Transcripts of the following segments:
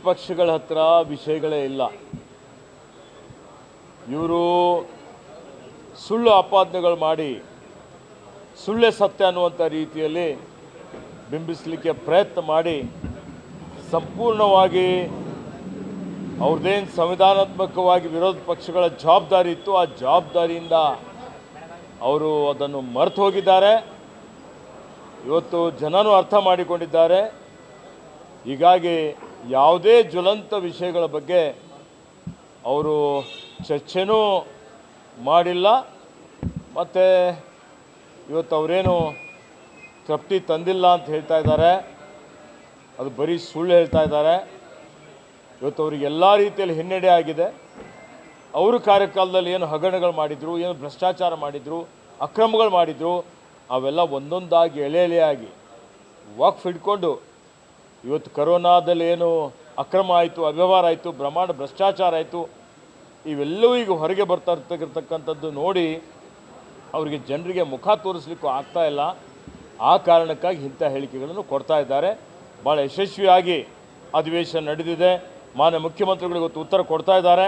ಪಕ್ಷಗಳ ಹತ್ರ ವಿಷಯಗಳೇ ಇಲ್ಲ. ಇವರು ಸುಳ್ಳು ಆಪಾದನೆಗಳು ಮಾಡಿ ಸುಳ್ಳೇ ಸತ್ಯ ಅನ್ನುವಂಥ ರೀತಿಯಲ್ಲಿ ಬಿಂಬಿಸಲಿಕ್ಕೆ ಪ್ರಯತ್ನ ಮಾಡಿ ಸಂಪೂರ್ಣವಾಗಿ ಅವ್ರದ್ದೇನು ಸಂವಿಧಾನಾತ್ಮಕವಾಗಿ ವಿರೋಧ ಪಕ್ಷಗಳ ಜವಾಬ್ದಾರಿ ಇತ್ತು, ಆ ಜವಾಬ್ದಾರಿಯಿಂದ ಅವರು ಅದನ್ನು ಮರೆತು ಹೋಗಿದ್ದಾರೆ. ಇವತ್ತು ಜನನೂ ಅರ್ಥ ಮಾಡಿಕೊಂಡಿದ್ದಾರೆ. ಹೀಗಾಗಿ ಯಾವುದೇ ಜ್ವಲಂತ ವಿಷಯಗಳ ಬಗ್ಗೆ ಅವರು ಚರ್ಚೆನೂ ಮಾಡಿಲ್ಲ. ಮತ್ತು ಇವತ್ತು ಅವರೇನು ತೃಪ್ತಿ ತಂದಿಲ್ಲ ಅಂತ ಹೇಳ್ತಾ ಇದ್ದಾರೆ, ಅದು ಬರೀ ಸುಳ್ಳು ಹೇಳ್ತಾ ಇದ್ದಾರೆ. ಇವತ್ತು ಅವರಿಗೆ ಎಲ್ಲ ರೀತಿಯಲ್ಲಿ ಹಿನ್ನಡೆ ಆಗಿದೆ. ಅವರು ಕಾರ್ಯಕಾಲದಲ್ಲಿ ಏನು ಹಗರಣಗಳು ಮಾಡಿದರು, ಏನು ಭ್ರಷ್ಟಾಚಾರ ಮಾಡಿದರು, ಅಕ್ರಮಗಳು ಮಾಡಿದರು, ಅವೆಲ್ಲ ಒಂದೊಂದಾಗಿ ಎಳೆಯಾಗಿ ವಕ್ಫ್ ಹಿಡ್ಕೊಂಡು ಇವತ್ತು ಕರೋನಾದಲ್ಲಿ ಏನು ಅಕ್ರಮ ಆಯಿತು, ಅವ್ಯವಹಾರ ಆಯಿತು, ಬ್ರಹ್ಮಾಂಡ ಭ್ರಷ್ಟಾಚಾರ ಆಯಿತು, ಇವೆಲ್ಲವೂ ಈಗ ಹೊರಗೆ ಬರ್ತಾ ಇರ್ತಕ್ಕಂಥದ್ದು ನೋಡಿ ಅವರಿಗೆ ಜನರಿಗೆ ಮುಖ ತೋರಿಸ್ಲಿಕ್ಕೂ ಆಗ್ತಾ ಇಲ್ಲ. ಆ ಕಾರಣಕ್ಕಾಗಿ ಇಂಥ ಹೇಳಿಕೆಗಳನ್ನು ಕೊಡ್ತಾ ಇದ್ದಾರೆ. ಭಾಳ ಯಶಸ್ವಿಯಾಗಿ ಅಧಿವೇಶನ ನಡೆದಿದೆ. ಮಾನ್ಯ ಮುಖ್ಯಮಂತ್ರಿಗಳು ಇವತ್ತು ಉತ್ತರ ಕೊಡ್ತಾ ಇದ್ದಾರೆ.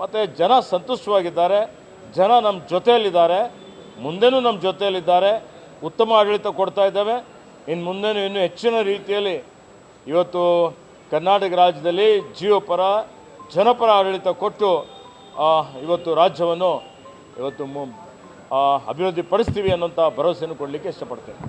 ಮತ್ತು ಜನ ಸಂತುಷ್ಟವಾಗಿದ್ದಾರೆ. ಜನ ನಮ್ಮ ಜೊತೆಯಲ್ಲಿದ್ದಾರೆ, ಮುಂದೆನೂ ನಮ್ಮ ಜೊತೆಯಲ್ಲಿದ್ದಾರೆ. ಉತ್ತಮ ಆಡಳಿತ ಕೊಡ್ತಾ ಇದ್ದಾವೆ. ಇನ್ನು ಮುಂದೆನೂ ಇನ್ನೂ ಹೆಚ್ಚಿನ ರೀತಿಯಲ್ಲಿ ಇವತ್ತು ಕರ್ನಾಟಕ ರಾಜ್ಯದಲ್ಲಿ ಜೀವಪರ ಜನಪರ ಆಡಳಿತ ಕೊಟ್ಟು ಇವತ್ತು ರಾಜ್ಯವನ್ನು ಇವತ್ತು ಅಭಿವೃದ್ಧಿ ಪಡಿಸ್ತೀವಿ ಅನ್ನೋಂಥ ಭರವಸೆಯನ್ನು ಕೊಡಲಿಕ್ಕೆ ಇಷ್ಟಪಡ್ತೇನೆ.